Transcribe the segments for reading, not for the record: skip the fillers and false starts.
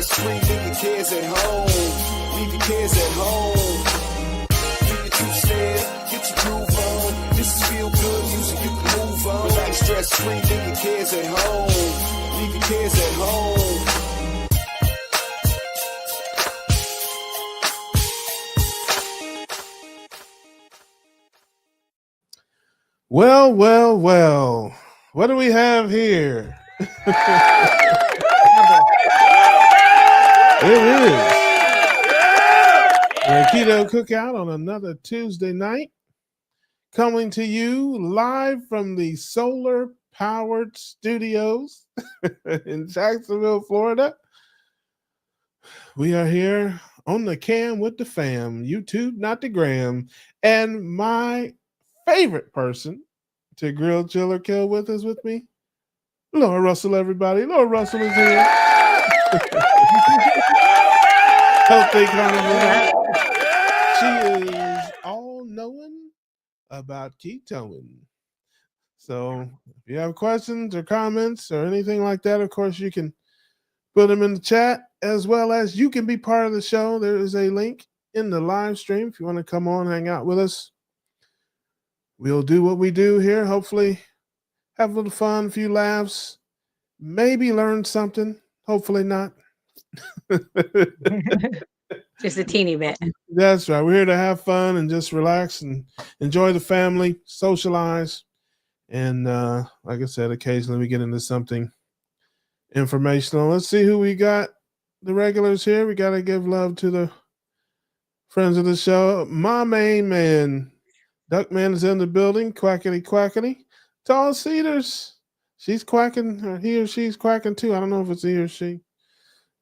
stress-free, leave your cares at home. Leave your cares at home. Do your two-step, get your groove on. This is feel good music, you can move on. Relax, stress-free, leave your cares at home. Leave your cares at home. Well, well, well. What do we have here? It is the Keto Cookout on another Tuesday night, coming to you live from the solar-powered studios in Jacksonville, Florida. We are here on the cam with the fam, YouTube, not the gram, and my favorite person to grill, chill, or kill with is with me, Laura Russell, everybody. Laura Russell is here. Healthy carnivore. She is all-knowing about ketoing. So if you have questions or comments or anything like that, of course, you can put them in the chat, as well as you can be part of the show. There is a link in the live stream if you want to come on, hang out with us. We'll do what we do here. Hopefully have a little fun, a few laughs, maybe learn something. Hopefully not. Just a teeny bit. That's right. We're here to have fun and just relax and enjoy the family, socialize. And like I said, occasionally we get into something informational. Let's see who we got. The regulars here. We got to give love to the friends of the show. My main man, Duckman, is in the building. Quackity, quackity. Tall Cedars. She's quacking, or he or she's quacking too. I don't know if it's he or she,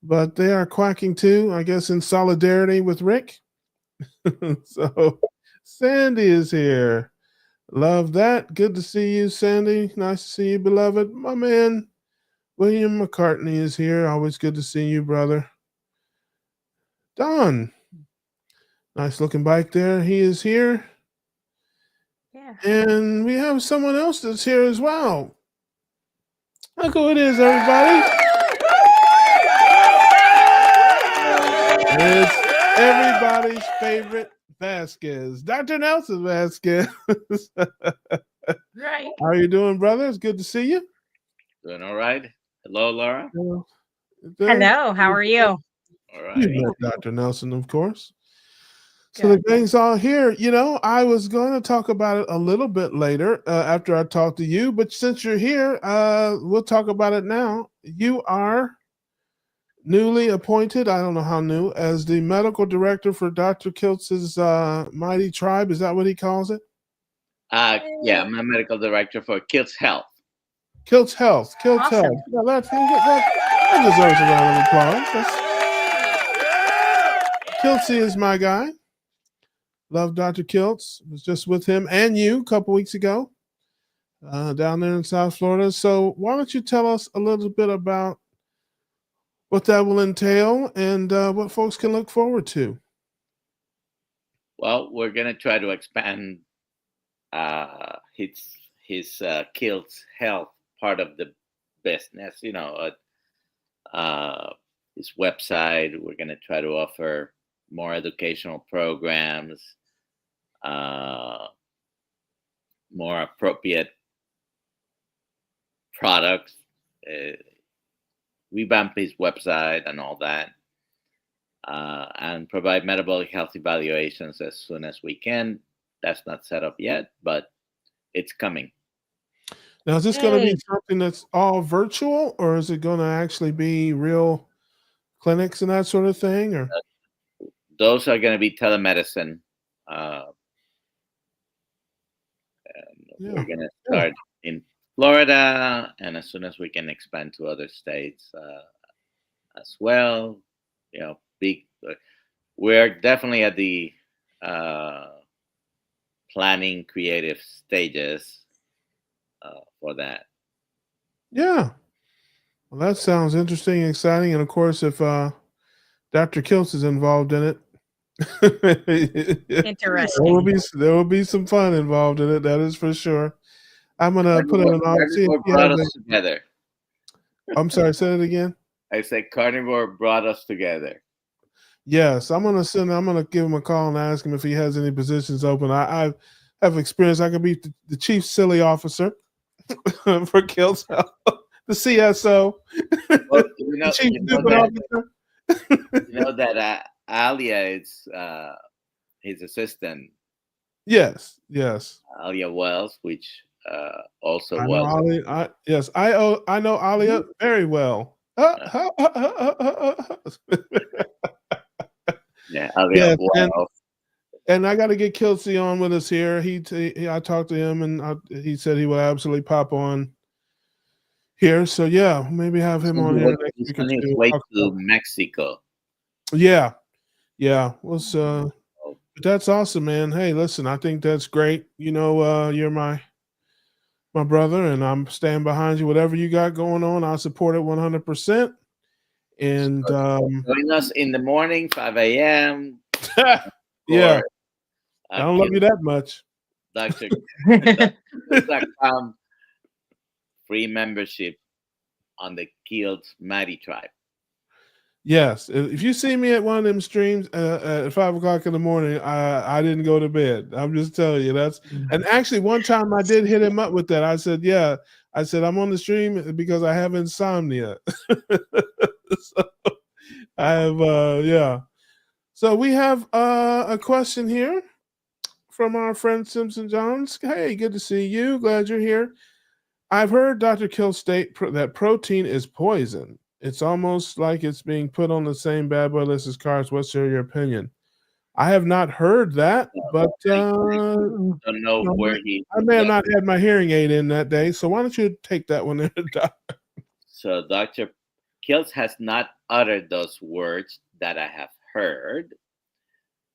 but they are quacking too, I guess, in solidarity with Rick. So Sandy is here. Love that. Good to see you, Sandy. Nice to see you, beloved. My man, William McCartney, is here. Always good to see you, brother. Don. Nice looking bike there. He is here. Yeah. And we have someone else that's here as well. Look who it is, everybody. It's everybody's favorite Vasquez, Dr. Nelson Vasquez. Right. How are you doing, brother? It's good to see you. Doing all right. Hello, Laura. Hello. How are you? All right. You met Dr. Nelson, of course. So the gang's all here. You know, I was going to talk about it a little bit later after I talk to you, but since you're here, we'll talk about it now. You are newly appointed, I don't know how new, as the medical director for Dr. Kiltz's Mighty Tribe. Is that what he calls it? Yeah, I'm a medical director for Kiltz Health. Kiltz Health. Kiltz Awesome. Health. Yeah, that deserves a round of applause. Kiltzy is my guy. Love Dr. Kiltz. Was just with him and you a couple weeks ago down there in South Florida. So why don't you tell us a little bit about what that will entail and what folks can look forward to? Well, we're going to try to expand his Kiltz Health part of the business. You know, his website. We're going to try to offer more educational programs, more appropriate products, revamp his website and all that, and provide metabolic health evaluations as soon as we can. That's not set up yet, but it's coming. Now, is this going to be something that's all virtual, or is it going to actually be real clinics and that sort of thing? Or those are going to be telemedicine. We're going to start in Florida, and as soon as we can expand to other states as well. You know, we're definitely at the planning creative stages for that. Yeah. Well, that sounds interesting, exciting. And of course, if Dr. Kiltz is involved in it, Interesting. There will be some fun involved in it. That is for sure. I'm going to put it on. Brought us together. I'm sorry, say it again. I said carnivore brought us together. Yes, I'm gonna give him a call and ask him if he has any positions open. I have experience. I could be the chief silly officer for Kills, the CSO, Well, the chief stupid officer. you know that Alia is his assistant, Yes. Alia Wells, which also I know was. Ali. I know Alia very well. Yeah, Alia Yes, Wells. and I got to get Kelsey on with us here. I talked to him, and he said he will absolutely pop on here. So yeah, maybe have him on here next He's week or on his two. way to Mexico. Yeah. But that's awesome, man. Hey, listen, I think that's great. You're my brother, and I'm staying behind you. Whatever you got going on, I'll support it 100%. And Join us in the morning, 5 a.m. yeah, for I don't love you that much. Dr.com free membership on the Killed Maddie tribe. Yes, if you see me at one of them streams at 5 o'clock in the morning, I didn't go to bed. I'm just telling you and actually one time I did hit him up with that. I said, I'm on the stream because I have insomnia. So I have So we have a question here from our friend Simpson Johns. Hey, good to see you. Glad you're here. I've heard Dr. Kill state that protein is poison. It's almost like it's being put on the same bad boy list as carbs. What's your opinion? I have not heard that, but don't know where he. I may have not had my hearing aid in that day. So why don't you take that one there, Doctor? So Dr. Kills has not uttered those words that I have heard.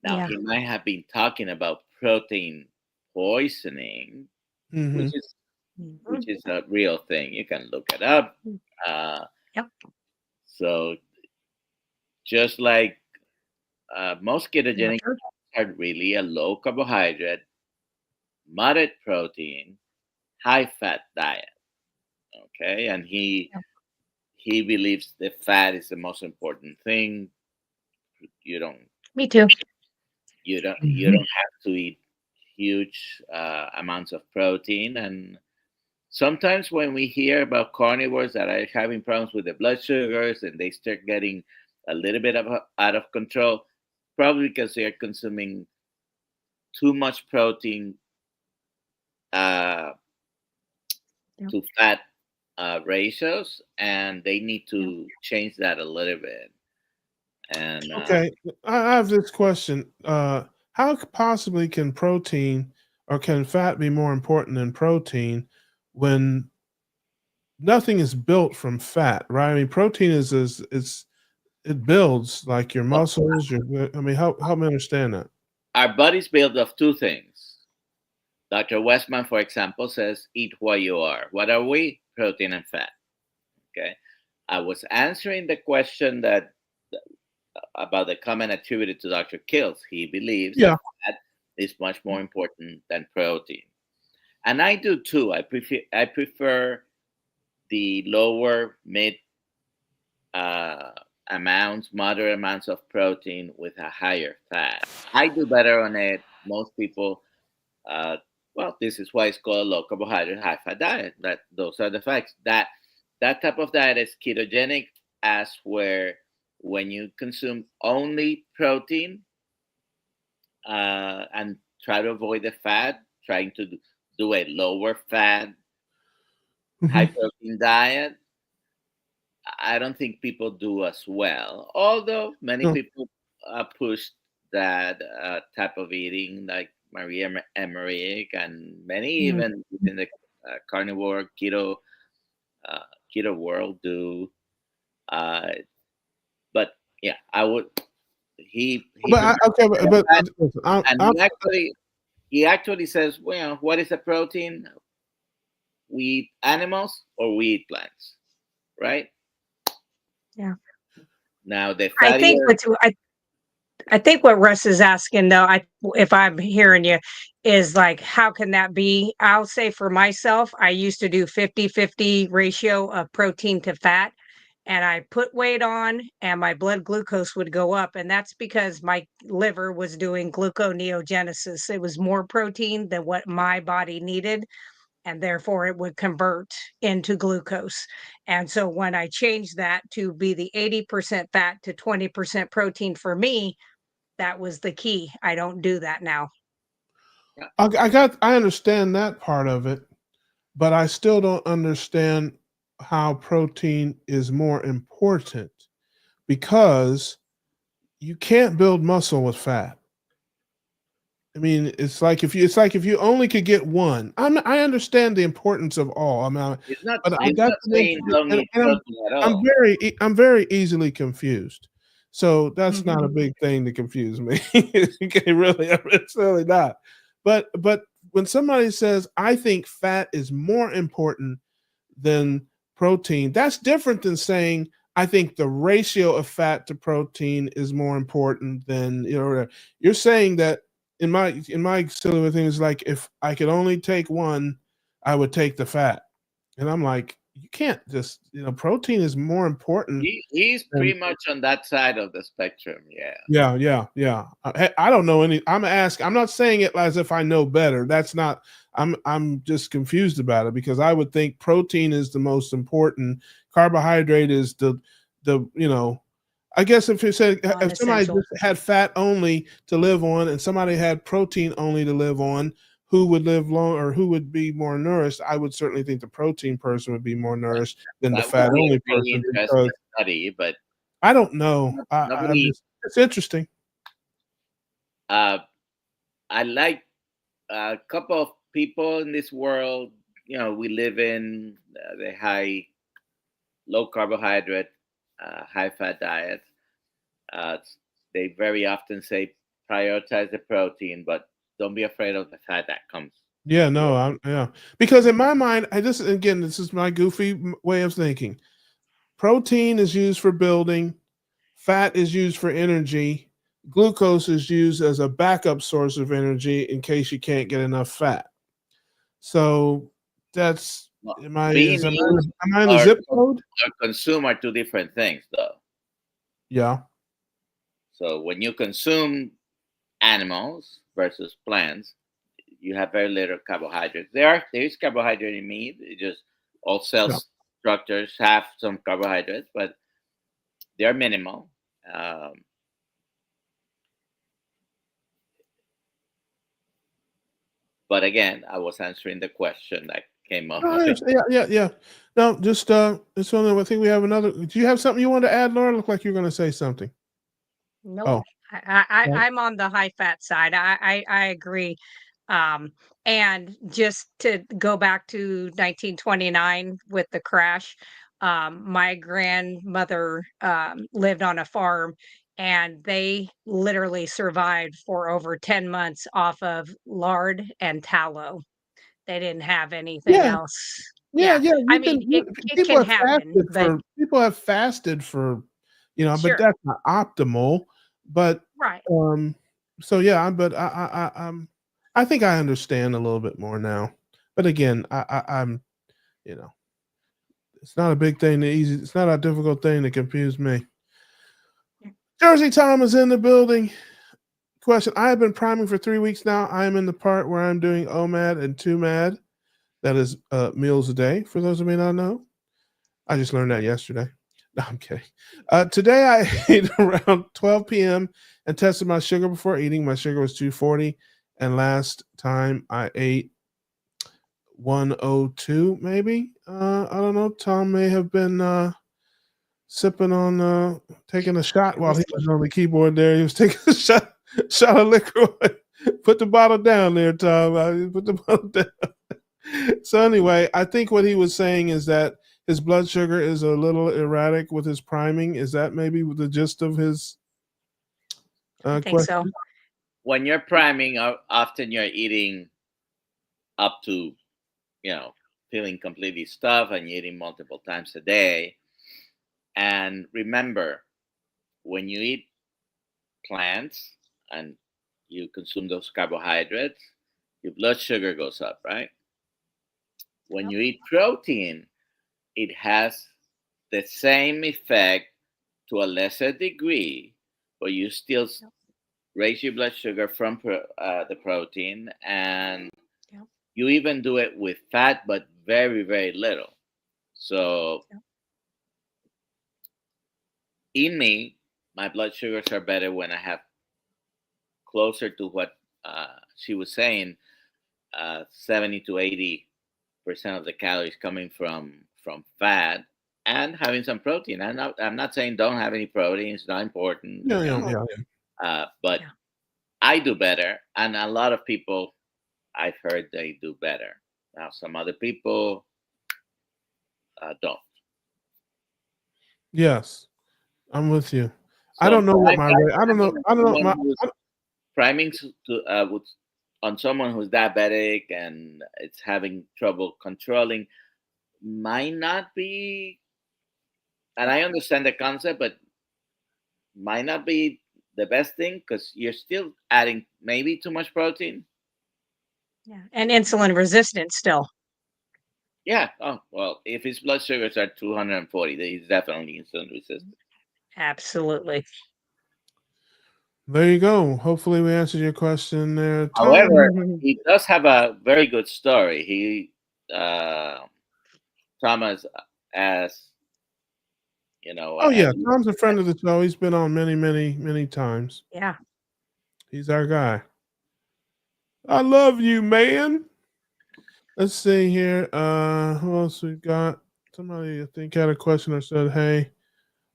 Now he might have been talking about protein poisoning, which is a real thing. You can look it up. Yep. So just like most ketogenic are really a low carbohydrate, moderate protein, high fat diet. Okay, and he believes the fat is the most important thing. You don't. Me too. You don't have to eat huge amounts of protein. And sometimes when we hear about carnivores that are having problems with the blood sugars and they start getting a little bit out of control, probably because they are consuming too much protein to fat ratios, and they need to change that a little bit. And okay, I have this question. How possibly can protein or can fat be more important than protein when nothing is built from fat, right? I mean, protein it builds like your muscles. Help me understand that. Our body's built of two things. Dr. Westman, for example, says, eat what you are. What are we? Protein and fat. Okay. I was answering the question about the comment attributed to Dr. Kills. He believes that fat is much more important than protein. And I do too. I prefer the lower mid moderate amounts of protein with a higher fat. I do better on it. Most people, this is why it's called low carbohydrate, high fat diet. Those are the facts. That type of diet is ketogenic, as where when you consume only protein and try to avoid the fat, trying to do a lower fat, high protein diet, I don't think people do as well. Although many people push that type of eating, like Maria Emmerich and many even in the carnivore keto world do. But yeah, I would. He actually says, well, what is a protein? We eat animals or we eat plants, right? Yeah. Now the I think what Russ is asking, though, if I'm hearing you, is like, how can that be? I'll say for myself, I used to do 50-50 ratio of protein to fat. and I put weight on and my blood glucose would go up. And that's because my liver was doing gluconeogenesis. It was more protein than what my body needed. And therefore it would convert into glucose. And so when I changed that to be the 80% fat to 20% protein for me, that was the key. I don't do that now. I understand that part of it, but I still don't understand how protein is more important, because you can't build muscle with fat. I mean, it's like if you only could get one. I understand the importance of all. I mean, but I It's got not to saying mention, don't eat and protein at all. I'm very easily confused. So that's not a Mhm. big thing to confuse me. Okay, really, it's really not. But when somebody says, "I think fat is more important than protein," that's different than saying, "I think the ratio of fat to protein is more important than," you're saying that in my silly thing is like, if I could only take one, I would take the fat. And I'm like, you can't just, protein is more important He's than. pretty much on that side of the spectrum. Yeah. Yeah. I don't know any. I'm not saying it as if I know better. That's not. I'm just confused about it, because I would think protein is the most important. Carbohydrate is the. I guess if you said, if somebody Non-essential. just had fat only to live on and somebody had protein only to live on, who would live long or who would be more nourished? I would certainly think the protein person would be more nourished than the That would fat be only a really person, interesting because study, but I don't know. I'm nobody. just, it's interesting. Uh, I like a couple of people in this world. We live in the low carbohydrate, high fat diet. Uh, they very often say prioritize the protein, but don't be afraid of the fat that comes. Yeah, no, yeah. Because in my mind, this is my goofy way of thinking. Protein is used for building, fat is used for energy, glucose is used as a backup source of energy in case you can't get enough fat. So that's Well, am I being is used am I in the or, zip or code? consume are two different things, though. Yeah. So when you consume animals versus plants, you have very little carbohydrates. There is carbohydrate in meat. It just all cell Yeah. structures have some carbohydrates, but they're minimal. Um, but again, I was answering the question that came up. Yeah. No, just it's only I think we have another. Do you have something you want to add, Laura? Look like you're gonna say something. Nope. Oh, right. I'm on the high fat side. I agree. Um, and just to go back to 1929 with the crash, my grandmother lived on a farm, and they literally survived for over 10 months off of lard and tallow. They didn't have anything Yeah. else. Yeah, Yeah. yeah, I mean, it can happen, but people have fasted for, but sure. that's not optimal. But Right. um, so yeah, but I think I understand a little bit more now. But again, I'm, you know, it's not a big thing to easy. It's not a difficult thing to confuse me. Jersey Tom is in the building. Question: I have been priming for 3 weeks now. I am in the part where I'm doing OMAD and 2MAD. That is meals a day. For those who may not know. I just learned that yesterday. No, I'm kidding. Today I ate around 12 p.m. and tested my sugar before eating. My sugar was 240, and last time I ate 102, maybe. I don't know. Tom may have been sipping on, taking a shot while he was Whiskey. on the keyboard there. He was taking a shot of liquor. Put the bottle down there, Tom. Put the bottle down. So anyway, I think what he was saying is that his blood sugar is a little erratic with his priming. Is that maybe the gist of his I think so. question? When you're priming, often you're eating up to, feeling completely stuffed and you're eating multiple times a day. And remember, when you eat plants and you consume those carbohydrates, your blood sugar goes up, right? When Yep. you eat protein, it has the same effect to a lesser degree, but you still raise your blood sugar from the protein, and Yeah. you even do it with fat, but very, very little. So Yeah. in me, my blood sugars are better when I have closer to what she was saying, 70 to 80% of the calories coming from fat and having some protein. I'm not saying don't have any protein. It's not important, Yeah, yeah, Oh, yeah. but yeah. I do better, and a lot of people I've heard they do better. Now, some other people don't. Yes, I'm with you. I So don't know what my rate. I don't know. I don't know someone my. who's priming on someone who's diabetic and it's having trouble controlling might not be, and I understand the concept, but might not be the best thing because you're still adding maybe too much protein. Yeah. And insulin resistant still. Yeah. Oh, well, if his blood sugars are 240, then he's definitely insulin resistant. Absolutely. There you go. Hopefully, we answered your question there, Tom. However, he does have a very good story. Uh, Thomas, as you know, Oh yeah, Tom's a friend of the show. He's been on many, many, many times. Yeah. He's our guy. I love you, man. Let's see here. Who else we got? Somebody I think had a question or said, "Hey,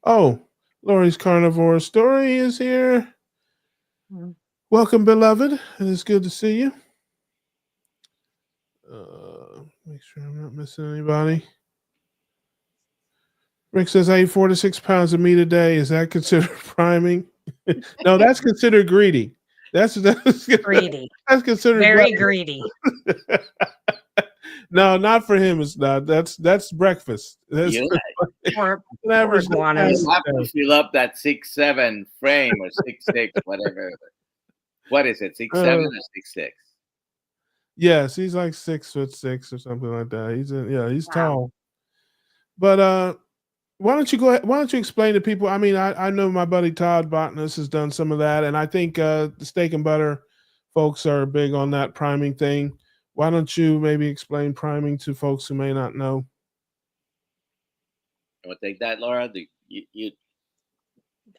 oh, Lori's carnivore story is here. Mm. Welcome, beloved. It is good to see you. Make sure I'm not missing anybody." Rick says, "I eat 4 to 6 pounds of meat a day. Is that considered priming?" No, that's considered greedy. That's Greedy. that's considered Very breakfast. greedy. No, not for him. It's not. That's breakfast. That's You, Poor, an average poor iguanas. you have to fill up that 6'7" frame or 6'6", whatever. What is it? 6'7" or 6'6"? Yes, he's like 6'6" or something like that. He's Wow. tall. But why don't you go ahead? Why don't you explain to people? I mean, I know my buddy Todd Botanist has done some of that, and I think the steak and butter folks are big on that priming thing. Why don't you maybe explain priming to folks who may not know? You want to take that, Laura? You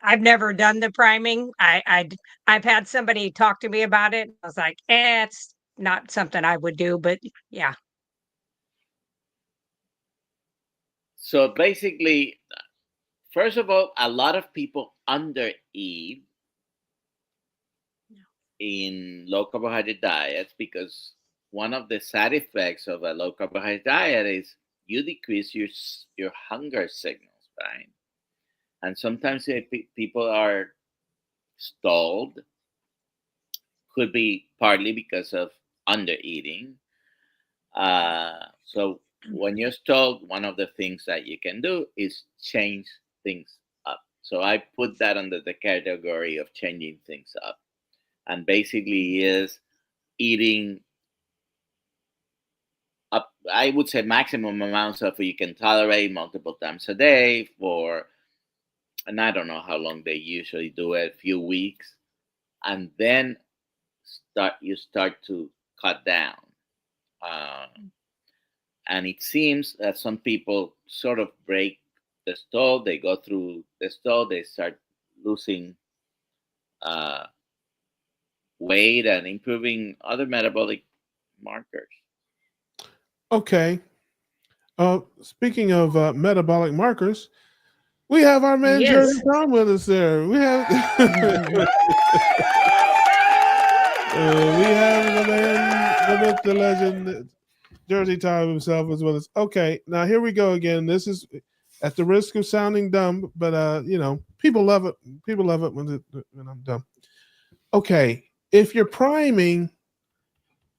I've never done the priming. I've had somebody talk to me about it. I was like, it's not something I would do, but yeah. So basically, first of all, a lot of people undereat in low carbohydrate diets because one of the side effects of a low carbohydrate diet is you decrease your hunger signals, right? And sometimes people are stalled. Could be partly because of undereating. So when you're stalled, one of the things that you can do is change things up. So I put that under the category of changing things up, and basically is eating up, I would say, maximum amounts of you can tolerate multiple times a day for, and I don't know how long they usually do it, a few weeks, and then start to cut down. Uh, and it seems that some people sort of break the stall. They go through the stall. They start losing uh, weight and improving other metabolic markers. Okay. Speaking of metabolic markers, we have our man Jerry Yes. Tom with us there. We have we have the man, the myth, the legend, Jersey Tom himself is with us. Okay, now here we go again. This is at the risk of sounding dumb, but people love it. People love it when I'm dumb. Okay, if you're priming,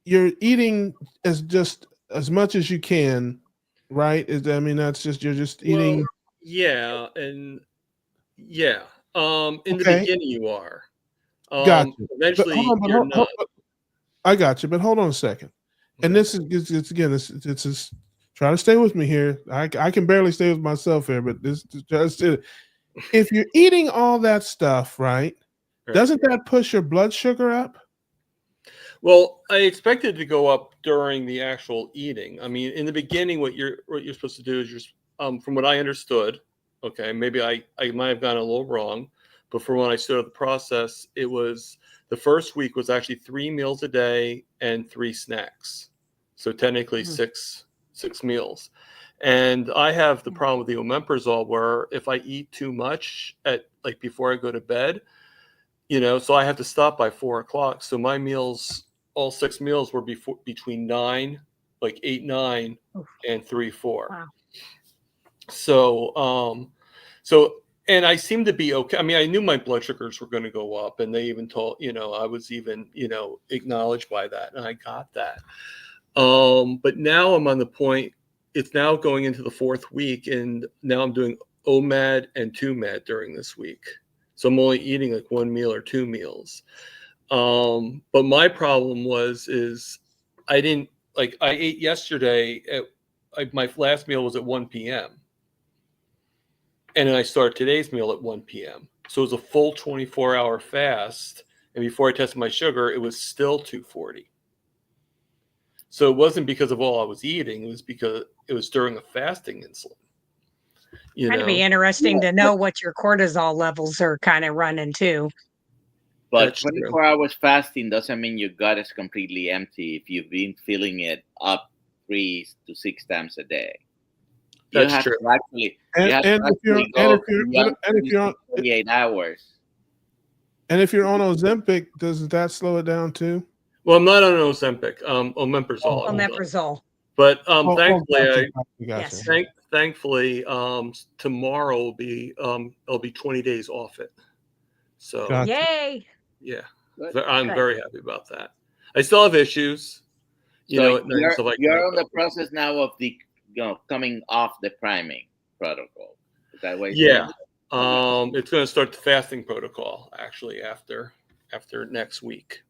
you're eating as much as you can, right? I mean, that's just you're just eating. Well, yeah, and yeah. In the Okay, beginning, you are. got you. But hold Eventually, on, you're not. I got you. But hold on a second. And Okay. this is it's again, it's Try to stay with me here. I can barely stay with myself here, but this just if you're eating all that stuff, right? Right. Doesn't that push your blood sugar up? Well, I expected to go up during the actual eating. I mean, in the beginning, what you're supposed to do is from what I understood, okay, maybe I might have gotten a little wrong, but from when I started the process, it was the first week was actually 3 meals a day and 3 snacks, so technically six meals. And I have the problem with the omeprazole where if I eat too much at like before I go to bed, so I have to stop by 4 o'clock. So my meals, all 6 meals, were between 9, like 8, 9, and 3, 4. Wow. And I seem to be okay. I mean, I knew my blood sugars were going to go up, and they even told, I was even, acknowledged by that, and I got that. But now I'm on the point. It's now going into the 4th week, and now I'm doing OMAD and 2MAD during this week. So I'm only eating like 1 meal or 2 meals. But my problem is I didn't I ate yesterday my last meal was at 1 p.m. And then I started today's meal at 1 p.m. So it was a full 24-hour fast. And before I tested my sugar, it was still 240. So it wasn't because of all I was eating. It was because it was during a fasting insulin. It'd be interesting to know what your cortisol levels are kind of running too. But That's 24 true. hours fasting doesn't mean your gut is completely empty if you've been filling it up 3 to 6 times a day. That's true. You have to actually go beyond 48 hours. And if you're on Ozempic, doesn't that slow it down too? Well, I'm not on Ozempic. Omeprazole. Omeprazole. But thankfully, Gotcha. Yes. thankfully, tomorrow will be I'll be 20 days off it. So Gotcha. Yay. yeah, Good. I'm Good. very happy about that. I still have issues, So at night and stuff like you're that. on the process now of the coming off the priming protocol. Is that what you're Yeah. saying? It's going to start the fasting protocol actually after next week.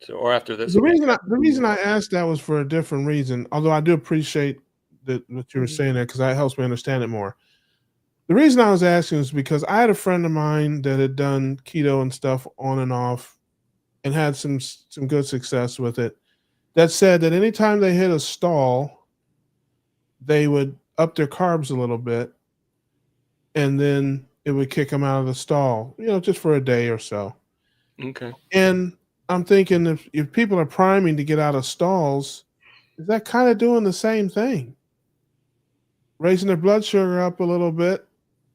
So or after this. The reason I asked that was for a different reason. Although I do appreciate that what you were saying there because that helps me understand it more. The reason I was asking is because I had a friend of mine that had done keto and stuff on and off, and had some good success with it. That said that anytime they hit a stall, they would up their carbs a little bit, and then it would kick them out of the stall, just for a day or so. Okay. And I'm thinking if people are priming to get out of stalls, is that kind of doing the same thing? Raising their blood sugar up a little bit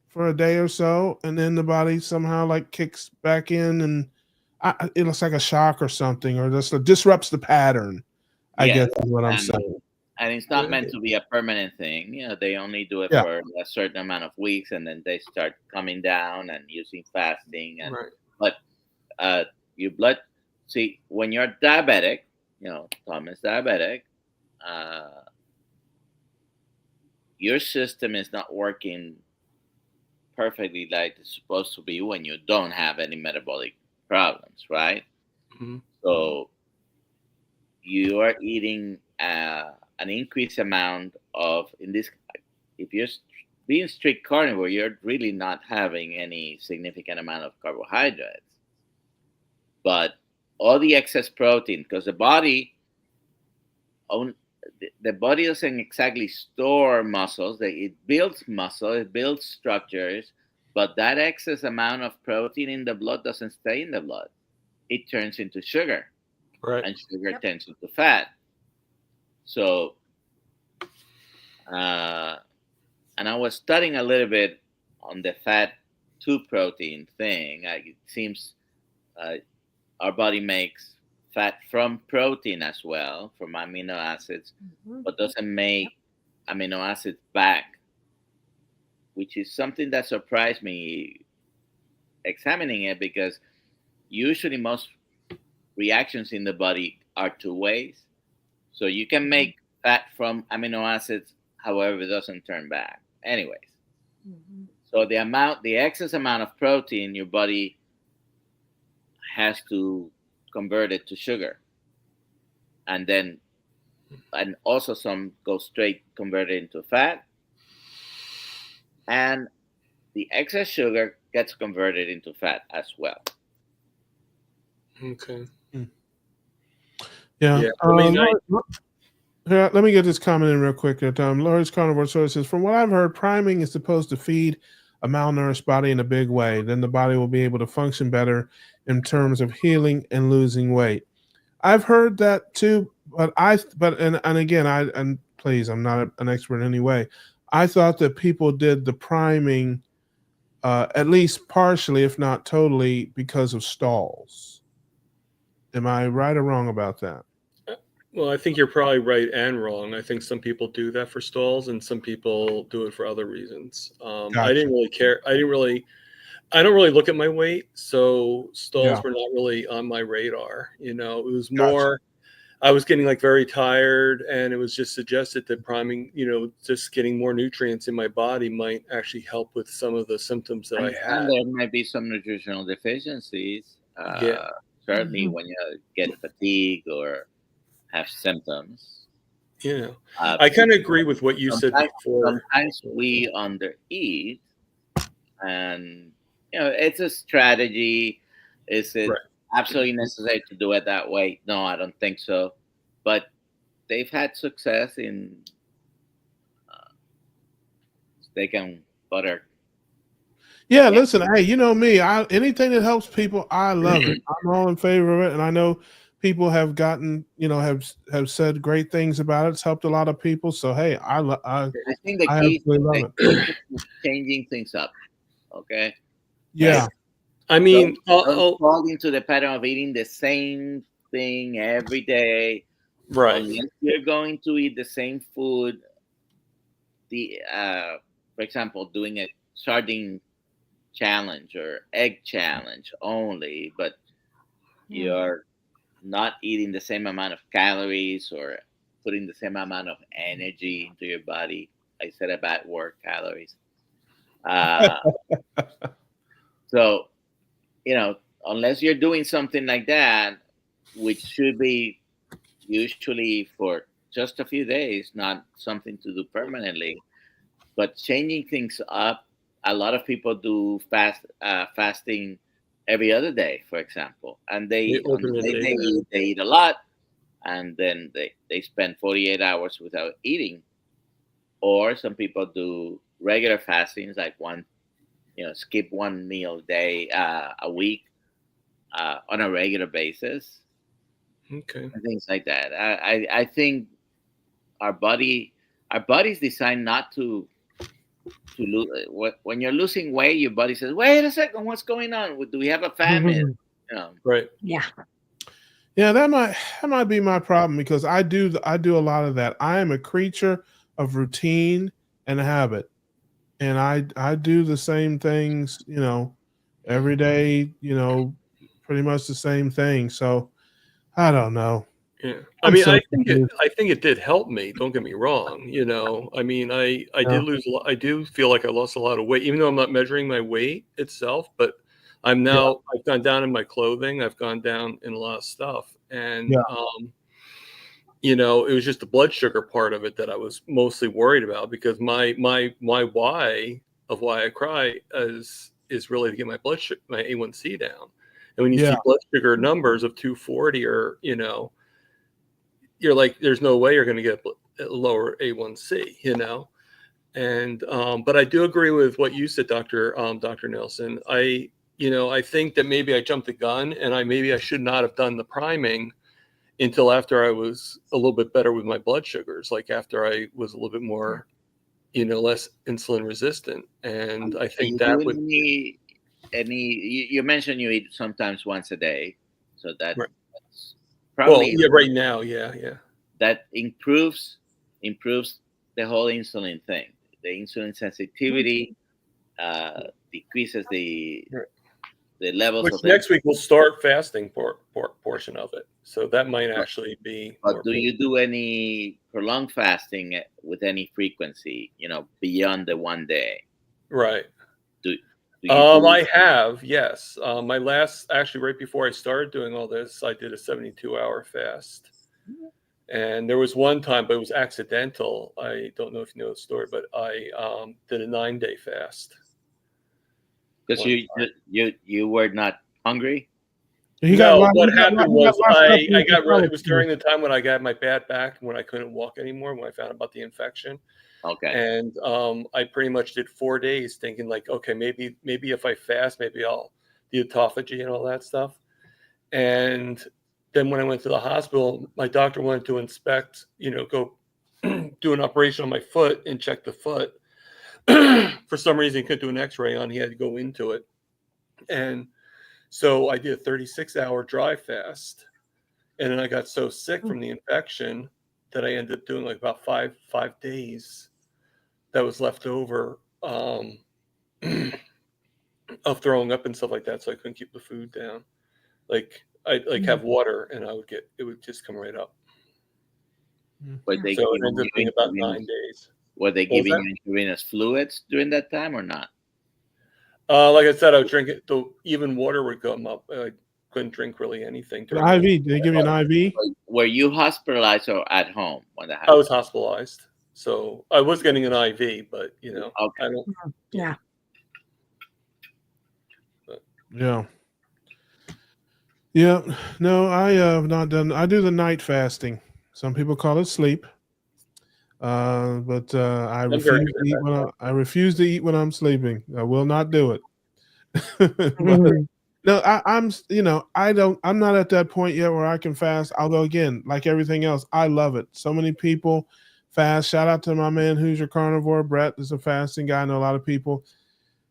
for a day or so, and then the body somehow kicks back in, and it looks like a shock or something, or just disrupts the pattern. I guess is what I'm saying. And it's not meant to be a permanent thing. They only do it for a certain amount of weeks, and then they start coming down and using fasting. And right. But your blood, see, when you're diabetic, Tom is diabetic, your system is not working perfectly like it's supposed to be when you don't have any metabolic problems, right? Mm-hmm. So you are eating an increased amount of, if you're being strict carnivore, you're really not having any significant amount of carbohydrates. But all the excess protein, because the body doesn't exactly store muscles. It builds muscle, it builds structures, but that excess amount of protein in the blood doesn't stay in the blood. It turns into sugar. Right. And sugar turns into fat. So, and I was studying a little bit on the fat to protein thing. It seems our body makes fat from protein as well, from amino acids, but doesn't make amino acids back, which is something that surprised me examining it, because usually most reactions in the body are 2 ways. So you can make fat from amino acids, however, it doesn't turn back. Anyways, so the excess amount of protein, your body has to convert it to sugar, and then and also some go straight converted into fat, and the excess sugar gets converted into fat as well. Okay. Yeah. Yeah. I mean, Here, let me get this comment in real quick here, Tom. Laura's Carnivore Source says, from what I've heard, priming is supposed to feed a malnourished body in a big way. Then the body will be able to function better in terms of healing and losing weight. I've heard that too, but again, and please, I'm not an expert in any way. I thought that people did the priming at least partially, if not totally, because of stalls. Am I right or wrong about that? well, I think you're probably right and wrong. I think some people do that for stalls, and some people do it for other reasons. I Gotcha. didn't really care. I don't really look at my weight, so stalls Yeah. were not really on my radar. It was Gotcha. more. I was getting like very tired, and it was just suggested that priming, just getting more nutrients in my body might actually help with some of the symptoms that I had. And there might be some nutritional deficiencies. Yeah. Certainly when you get fatigue or have symptoms. I kind of agree with what you said before. Sometimes we undereat, and it's a strategy. Is it absolutely necessary to do it that way? No, I don't think so. But they've had success in steak and butter. Yeah, listen, hey, you know me. Anything that helps people, I love it. I'm all in favor of it, and I know people have gotten, have said great things about it. It's helped a lot of people. So hey, I think the key is changing things up. Okay. Yeah. I mean, don't fall into the pattern of eating the same thing every day. Right. Unless you're going to eat the same food. For example, doing a sardine challenge or egg challenge only, but you're not eating the same amount of calories or putting the same amount of energy into your body. I said a bad word, calories. So, unless you're doing something like that, which should be usually for just a few days, not something to do permanently, but changing things up. A lot of people do fasting every other day, for example, and they eat a lot, and then they spend 48 hours without eating. Or some people do regular fastings, like skip one meal a day, a week, on a regular basis. Okay. And things like that. I think our body's designed not to lose. When you're losing weight, your body says, "Wait a second, what's going on? Do we have a famine?" Right. Yeah. Yeah, that might be my problem, because I do a lot of that. I am a creature of routine and habit, and I do the same things, every day, pretty much the same thing. So I don't know. Yeah, I mean, I think it did help me. Don't get me wrong. I mean, I did lose a lot. I do feel like I lost a lot of weight, even though I'm not measuring my weight itself. But I've gone down in my clothing. I've gone down in a lot of stuff, and it was just the blood sugar part of it that I was mostly worried about, because my why of why I cry is really to get my blood sugar, my A1C down. And when you see blood sugar numbers of 240, or you're like, there's no way you're going to get a lower A1C, And but I do agree with what you said, Dr. Nelson. I think that maybe I jumped the gun, and I should not have done the priming until after I was a little bit better with my blood sugars, like after I was a little bit more, less insulin resistant. And I think that would you mentioned you eat sometimes once a day, so that's probably right now, that improves the whole insulin thing. The insulin sensitivity decreases the levels. Which next week we'll start fasting portion of it, so that might actually be. But do you do any prolonged fasting with any frequency? Beyond the 1 day. Right. Do I have, yes. My last, actually, right before I started doing all this, I did a 72-hour fast, And there was one time, but it was accidental. I don't know if you know the story, but I did a 9-day fast. Because you were not hungry. He No, what he got, happened he got was locked up in I the got really, it was facility. during the time when I got my bad back and when I couldn't walk anymore, when I found out about the infection. Okay. And I pretty much did 4 days thinking like, okay, maybe if I fast, maybe I'll the autophagy and all that stuff. And then when I went to the hospital, my doctor wanted to inspect, go do an operation on my foot and check the foot. For some reason, he couldn't do an x-ray on, he had to go into it. And so I did a 36-hour dry fast. And then I got so sick from the infection that I ended up doing like about five days that was left over of throwing up and stuff like that. So I couldn't keep the food down. Like I'd have water and it would just come right up. But they So it ended up being about 9 days. Were they giving you intravenous fluids during that time or not? Like I said, I would drink it. Even water would come up. I couldn't drink really anything. The IV? Did they give you an IV? Were you hospitalized or at home when that I happened? was hospitalized. So I was getting an IV, but Okay. I don't. Yeah. Yeah. Yeah. No, I have not done. I do the night fasting. Some people call it sleep. But I I'm very refuse good to eat at that. I refuse to eat when I'm sleeping. I will not do it. But Mhm. no, I'm not at that point yet where I can fast. Although again, like everything else, I love it. So many people fast. Shout out to my man who's your carnivore. Brett is a fasting guy. I know a lot of people.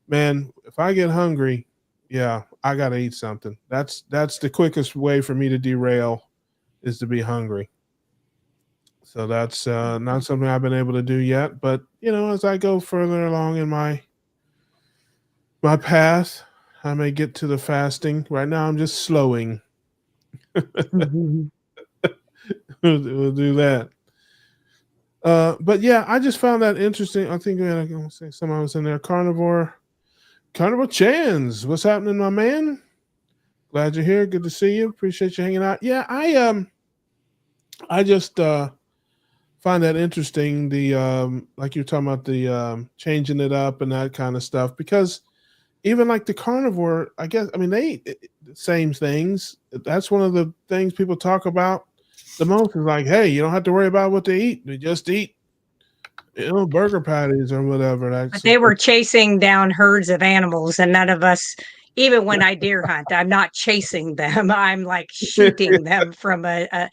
Man, if I get hungry, yeah, I gotta eat something. That's the quickest way for me to derail is to be hungry. So that's not something I've been able to do yet. But as I go further along in my path, I may get to the fasting. Right now, I'm just slowing. Mhm. We'll do that. But yeah, I just found that interesting. I think I can say someone was in there. Carnivore Chans. What's happening, my man? Glad you're here. Good to see you. Appreciate you hanging out. Yeah, I just find that interesting. The like you're talking about the changing it up and that kind of stuff, because even like the carnivore, I guess, I mean, they eat the same things. That's one of the things people talk about the most is like, hey, you don't have to worry about what they eat. They just eat, burger patties or whatever. But they were chasing down herds of animals, and none of us, even when I deer hunt, I'm not chasing them. I'm like shooting them from a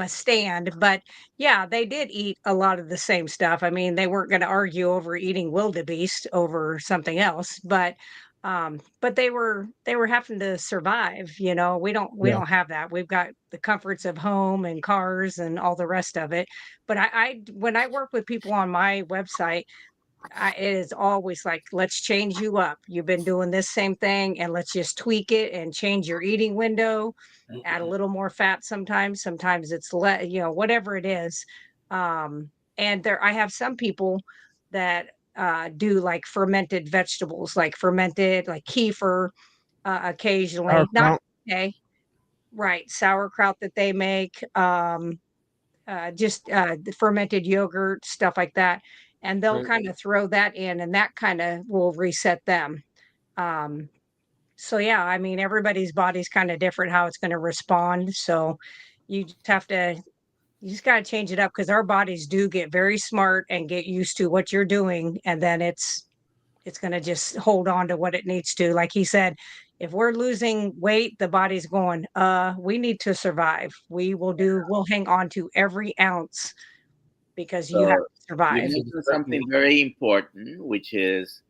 stand. But yeah, they did eat a lot of the same stuff. I mean, they weren't going to argue over eating wildebeest over something else, but they were having to survive. We Yeah. don't have that. We've got the comforts of home and cars and all the rest of it. But when I work with people on my website, it is always like, let's change you up. You've been doing this same thing, and let's just tweak it and change your eating window, add a little more fat sometimes. Sometimes it's whatever it is. And I have some people that do like fermented vegetables, like fermented, like kefir, occasionally. Not Sauerkraut. okay, right? Sauerkraut that they make. Just the fermented yogurt, stuff like that. And they'll Right. kind of throw that in, and that kind of will reset them. Um, so yeah, I mean, everybody's body's kind of different how it's going to respond. So you just have to, you just got to change it up, because our bodies do get very smart and get used to what you're doing. And then it's going to just hold on to what it needs to. Like he said, if we're losing weight, the body's going, we need to survive. We'll hang on to every ounce because you have So to you survive. mentioned something very important, which is,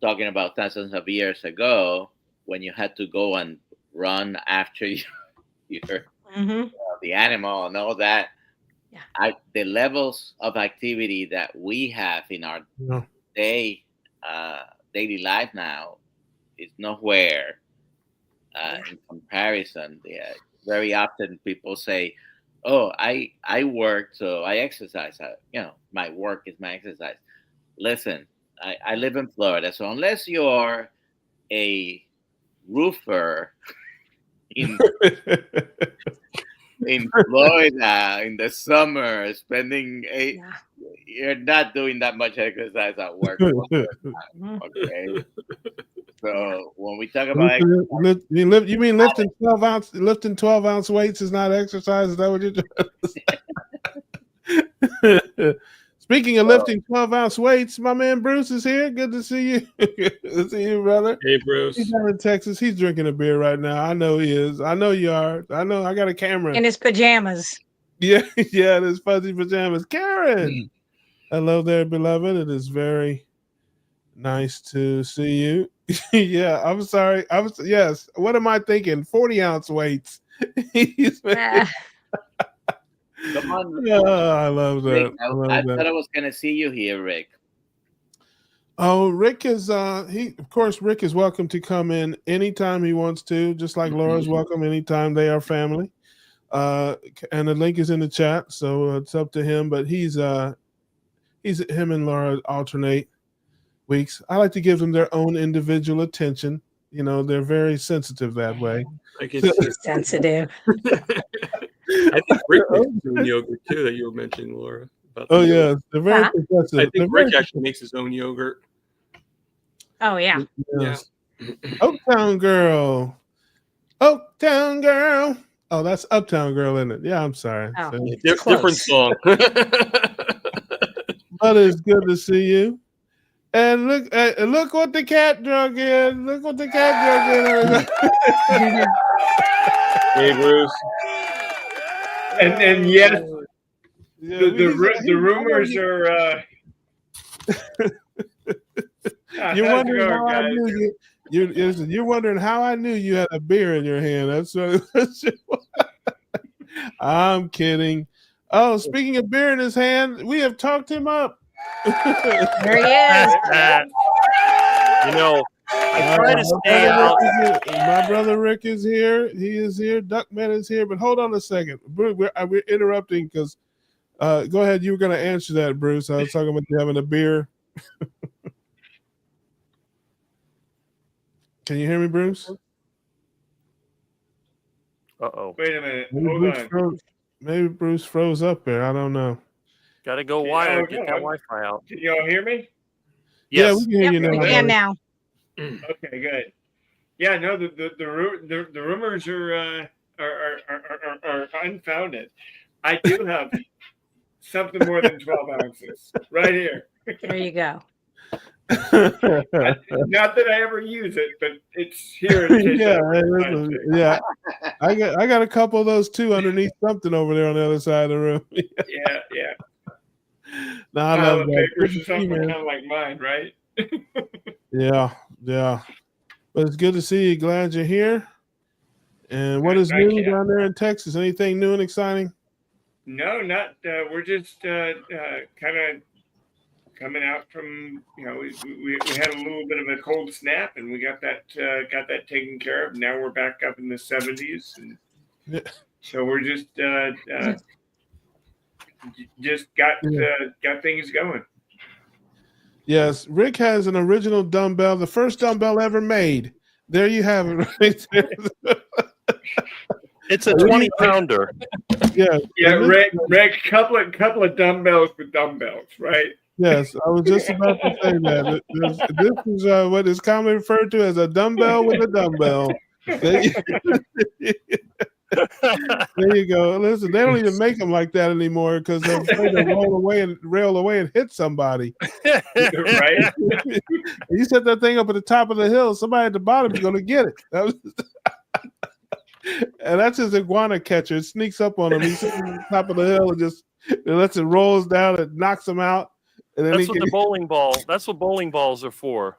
talking about thousands of years ago when you had to go and run after Hmm. the animal and all that. Yeah. The levels of activity that we have in our Yeah. daily life now is nowhere Yeah. in comparison. Very often people say, "Oh, I work, so I exercise." My work is my exercise. Listen, I live in Florida, so unless you're a roofer in in Florida in the summer, spending Yeah. you're not doing that much exercise at work. Mhm. Okay. Yeah. So when we talk about exercise, You mean lifting 12-ounce weights is not exercise? Is that what you're doing? Speaking of lifting 12-ounce weights, my man Bruce is here. Good to see you. Good to see you, brother. Hey, Bruce. He's down in Texas. He's drinking a beer right now. I know he is. I know you are. I know. I got a camera. In his pajamas. Yeah, yeah, in his fuzzy pajamas. Karen. Hello there, beloved. It is very nice to see you. Yeah, I'm sorry. Yes. What am I thinking? 40-ounce weights. Ah, come on, I love that. Rick. I love I that. thought I was gonna see you here, Rick. Oh, Rick is of course Rick is welcome to come in anytime he wants to, just like Laura's welcome anytime they are family. And the link is in the chat, so it's up to him. But he's him and Laura alternate weeks. I like to give them their own individual attention. You know, they're very sensitive that way. I can see. sensitive. I think Rick makes his own yogurt too. That you were mentioning, Laura. About Oh the yeah, yogurt. they're very Huh? possessive. I They're think Rick very- actually makes his own yogurt. Oh yeah. yes. Oaktown Girl. Oaktown Girl. Oh, that's Uptown Girl, isn't it? Yeah, I'm sorry. Oh. So- Different Close. song. But it's good to see you. And look what the cat drug in. Look what the cat drug in. Hey, Bruce. And yes, Yeah, the rumors are. You're how's it wondering going, how I guys? knew you. You're wondering how I knew you had a beer in your hand. That's what. I'm kidding. Oh, speaking of beer in his hand, we have talked him up. There he is. You know, I try to stay My out. brother Rick is here. My brother Rick is here. He is here. Duckman is here. But hold on a second. We're interrupting because go ahead. You were going to answer that, Bruce. I was talking about you having a beer. Can you hear me, Bruce? Uh-oh. Wait a minute. Maybe Hold Bruce on. froze, maybe Bruce froze up there. I don't know. Got to go Yeah, wired. no, Get that Wi-Fi out. Can y'all hear me? Yeah, Yes. we can hear Yep, you now. we buddy. can now. Okay, good. Yeah, no, the rumors are unfounded. I do have something more than 12 ounces right here. There you go. Not that I ever use it, but it's here. In case Yeah, I ever find it. yeah. I got a couple of those too underneath something over there on the other side of the room. Yeah. No, I Pile love of that. papers Good or to see something you, man. kind of like mine, right? Yeah. But it's good to see you. Glad you're here. And what is Thank new you. down there in Texas? Anything new and exciting? No, not. We're just kind of coming out from. We had a little bit of a cold snap, and we got that taken care of. Now we're back up in the 70s, and Yeah. so we're just got things going. Yes, Rick has an original dumbbell, the first dumbbell ever made. There you have it, right there. It's a 20-pounder. Yeah, Yeah, and this- Rick, couple of dumbbells with dumbbells, right? Yes, I was just about to say that. This is what is commonly referred to as a dumbbell with a dumbbell. There you go. Listen, they don't even make them like that anymore because they're afraid to rail away and hit somebody. Right? You set that thing up at the top of the hill, somebody at the bottom is going to get it. And that's his iguana catcher. It sneaks up on him. He's sitting on the top of the hill and just it lets it rolls down and knocks him out. And then That's what the bowling ball. That's what bowling balls are for.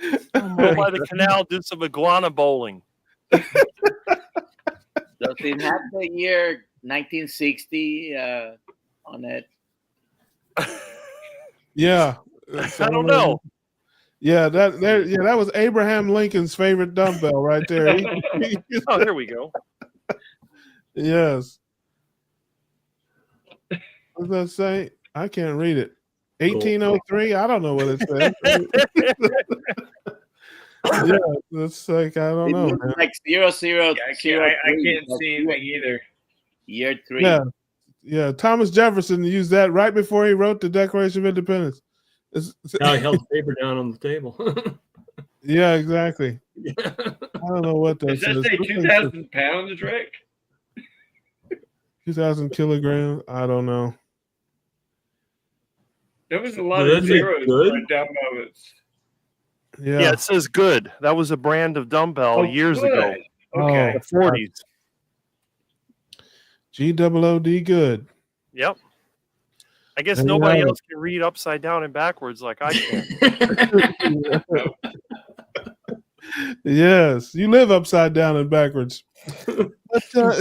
Oh Go my. by the canal, do some iguana bowling. Does it have the year 1960 on it? Yeah. I don't know. Yeah, that was Abraham Lincoln's favorite dumbbell right there. Oh, there we go. Yes. What does that say? I can't read it. 1803? I don't know what it says. Yeah, it's like I don't It know, looks man. like 000. I can't see anything either. Year 3. Yeah. Thomas Jefferson used that right before he wrote the Declaration of Independence. Now he held the paper down on the table. Yeah, exactly. Yeah. I don't know what that Does that says. say 2,000 pounds, Rick? 2,000 kilograms. I don't know. There was a lot Does of that say zeros good? on dumbbells. Yeah, it says good. That was a brand of dumbbell years ago, good. Okay. the 40s. GOOD good. Yep. I guess There you nobody have it. else can read upside down and backwards like I can. Yes, you live upside down and backwards. But, Well,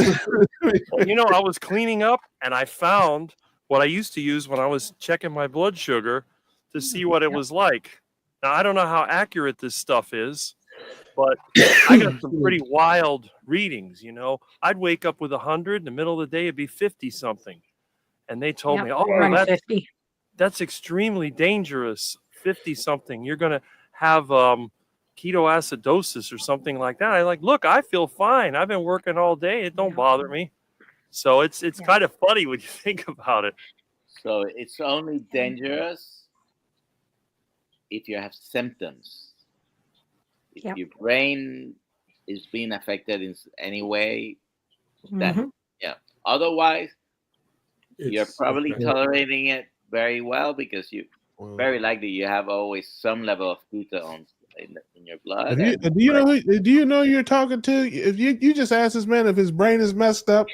you know, I was cleaning up and I found what I used to use when I was checking my blood sugar to see what it was like. Now, I don't know how accurate this stuff is, but I got some pretty wild readings, you know. I'd wake up with 100, in the middle of the day it'd be 50 something. And they told me, oh, Run that's 50. that's extremely dangerous. 50 something, you're going to have ketoacidosis or something like that. I like, look, I feel fine. I've been working all day. It don't bother me. So it's kind of funny when you think about it. So it's only dangerous if you have symptoms. If Yep. your brain is being affected in any way, then otherwise you're probably tolerating it very well because you very likely you have always some level of ketones in your blood. Do you know who you're talking to? If you just ask this man if his brain is messed up,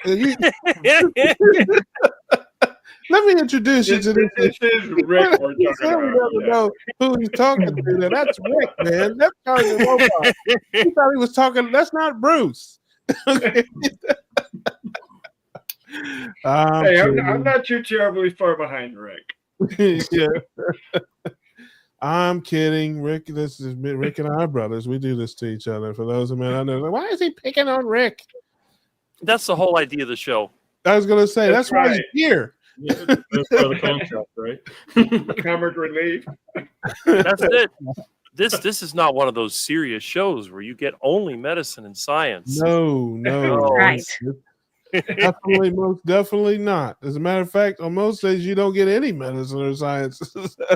let me introduce you to this. This is Rick we're talking about. Know who he's talking to. Now. That's Rick, man. That's Cardinal Robot. He thought he was talking. That's not Bruce. Okay. I'm not too terribly far behind Rick. Yeah. I'm kidding, Rick. This is Rick and I are brothers. We do this to each other. For those of you I know, like, why is he picking on Rick? That's the whole idea of the show. I was going to say that's why he's here. Yeah, that's part of the concept, right? Comic relief. That's it. This is not one of those serious shows where you get only medicine and science. No. Right. Most definitely not. As a matter of fact, on most days you don't get any medicine or science.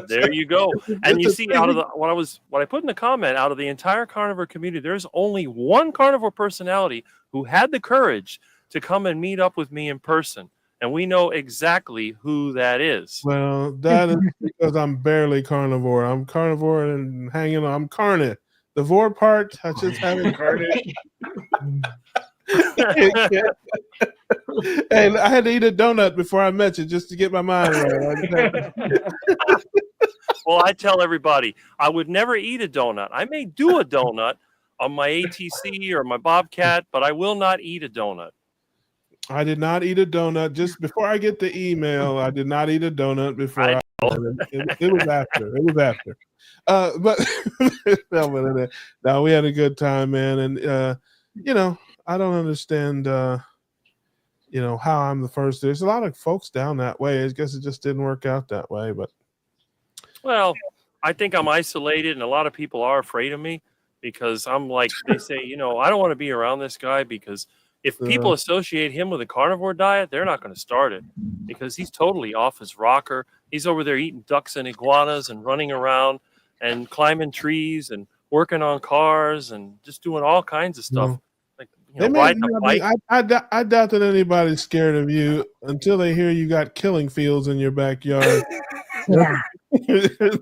There you go. And you see, out of what I put in the comment, out of the entire carnivore community, there's only one carnivore personality who had the courage to come and meet up with me in person. And we know exactly who that is. Well, that is because I'm barely carnivore. I'm carnivore and hanging on. I'm carnivore. The vor part, I just haven't carnage. And I had to eat a donut before I met you just to get my mind right. Well, I tell everybody I would never eat a donut. I may do a donut on my ATC or my Bobcat, but I will not eat a donut. I did not eat a donut. Just before I get the email, I did not eat a donut before it was after. It was after. But no, we had a good time, man. And I don't understand how I'm the first. There's a lot of folks down that way. I guess it just didn't work out that way. But well, I think I'm isolated, and a lot of people are afraid of me because I'm like, they say, I don't want to be around this guy because if people associate him with a carnivore diet, they're not going to start it because he's totally off his rocker. He's over there eating ducks and iguanas and running around and climbing trees and working on cars and just doing all kinds of stuff. Like riding a bike. I doubt that anybody's scared of you until they hear you got killing fields in your backyard. Yeah.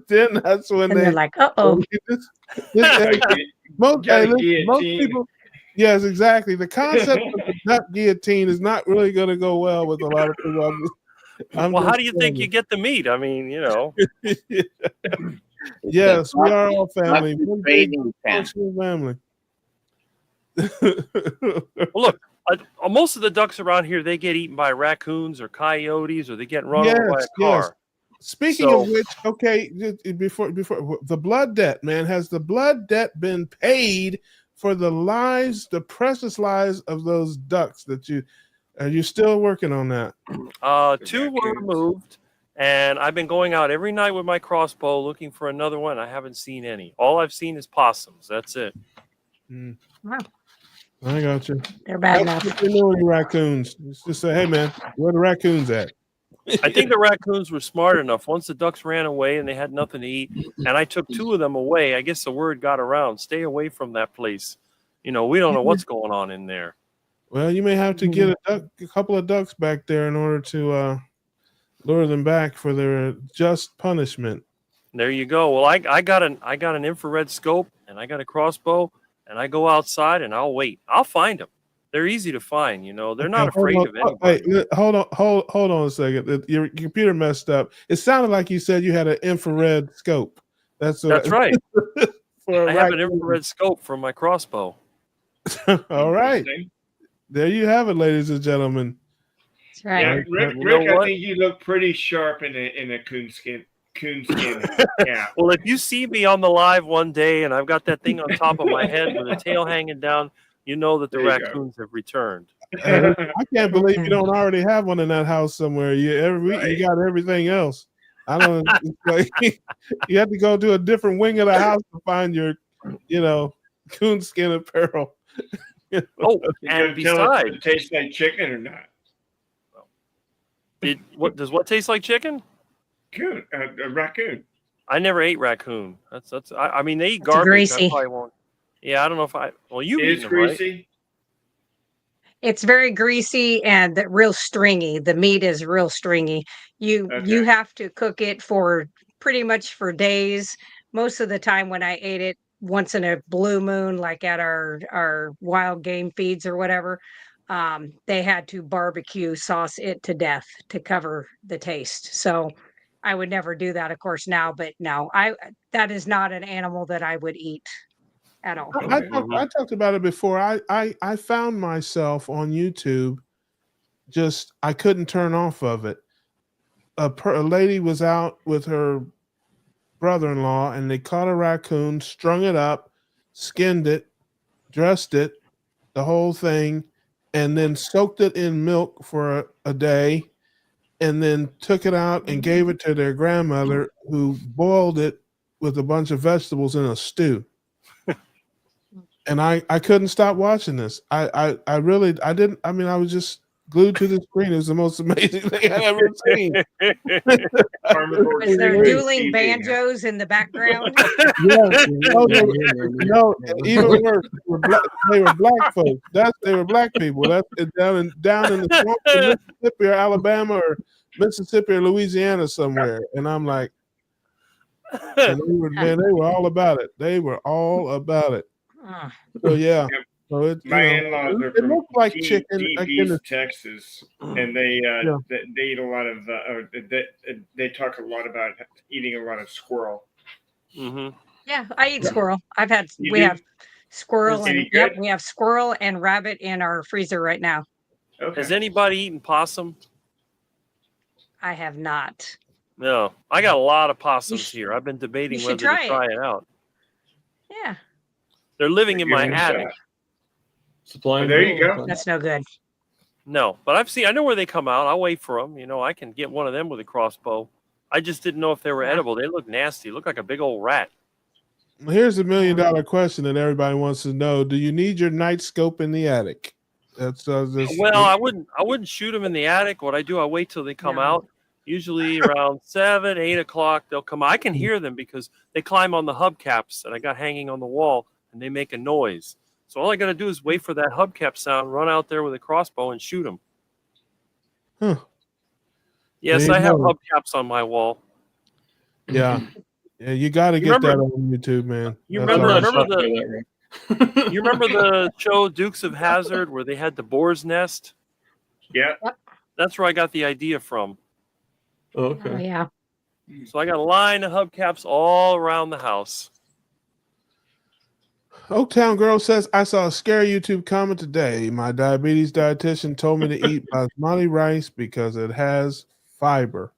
Then that's when they're like, uh-oh. Most people. Yes, exactly. The concept of the duck guillotine is not really going to go well with a lot of people. Well, how do you think you get the meat? I mean, Yes, we are all family. One big family. Well, look, most of the ducks around here, they get eaten by raccoons or coyotes, or they get run over by a car. Yes. Speaking of which, okay, before the blood debt, man, has the blood debt been paid for the lives, the precious lives of those ducks that are you still working on that? 2 were removed, and I've been going out every night with my crossbow looking for another one. I haven't seen any. All I've seen is possums. That's it. Mm. Wow. I got you. They're bad enough. That's what they know you raccoons. Just say, hey man, where the raccoons at? I think the raccoons were smart enough. Once the ducks ran away and they had nothing to eat, and I took 2 of them away, I guess the word got around. Stay away from that place. We don't know what's going on in there. Well, you may have to get a couple of ducks back there in order to lure them back for their just punishment. There you go. Well, I got an infrared scope and I got a crossbow, and I go outside and I'll wait. I'll find them. They're easy to find. They're not afraid of anybody. Hey, hold on a second. Your computer messed up. It sounded like you said you had an infrared scope. That's right. I have an infrared scope from my crossbow. All right. There you have it, ladies and gentlemen. That's right. Yeah, Rick, I think you look pretty sharp in a coonskin cap. Well, if you see me on the live one day and I've got that thing on top of my head with the tail hanging down, you know that the raccoons have returned. I can't believe you don't already have one in that house somewhere. You got everything else. I don't. It's like you have to go to a different wing of the house to find your, coonskin apparel. Oh, and besides, it tastes like chicken or not? Does what taste like chicken? A raccoon. I never ate raccoon. I mean, they eat garbage. Greasy. I probably won't. Yeah, I don't know if I. Well, you eat them, greasy. Right? It's very greasy and real stringy. The meat is real stringy. You have to cook it for pretty much for days. Most of the time when I ate it once in a blue moon, like at our wild game feeds or whatever, they had to barbecue sauce it to death to cover the taste. So I would never do that, of course, now. But no, that is not an animal that I would eat at all. I talked about it before. I found myself on YouTube. I couldn't turn off of it. A lady was out with her brother-in-law, and they caught a raccoon, strung it up, skinned it, dressed it, the whole thing, and then soaked it in milk for a day, and then took it out and gave it to their grandmother, who boiled it with a bunch of vegetables in a stew. And I couldn't stop watching this. I was just glued to the screen. It was the most amazing thing I've ever seen. Was there dueling banjos in the background? No, even worse. They were black folks. They were black people. That's down in the swamp in Mississippi or Alabama or Mississippi or Louisiana somewhere. And I'm like, they were all about it. They were all about it. So yeah. So my in-laws are from like chicken, East Texas, and they eat a lot of. They talk a lot about eating a lot of squirrel. Mm-hmm. Yeah, I eat squirrel. We have squirrel and we have squirrel and rabbit in our freezer right now. Okay. Has anybody eaten possum? I have not. No, I got a lot of possums here. I've been debating whether to try it out. Yeah. They're living in my attic. There you go. That's no good. No, but I know where they come out. I'll wait for them. I can get one of them with a crossbow. I just didn't know if they were edible. They look nasty. Look like a big old rat. Here's $1 million question that everybody wants to know: do you need your night scope in the attic? I wouldn't shoot them in the attic. What I do, I wait till they come out. Usually around 7, 8 o'clock, they'll come out. I can hear them because they climb on the hubcaps that I got hanging on the wall, and they make a noise. So all I got to do is wait for that hubcap sound, run out there with a crossbow, and shoot them. Huh. Yes, I have hubcaps on my wall. Yeah. Yeah, you got to get that on YouTube, man. You remember the show Dukes of Hazzard where they had the boar's nest? Yeah. That's where I got the idea from. Oh, okay. Oh, yeah. So I got a line of hubcaps all around the house. Oaktown Girl says, I saw a scary YouTube comment today. My diabetes dietitian told me to eat basmati rice because it has fiber.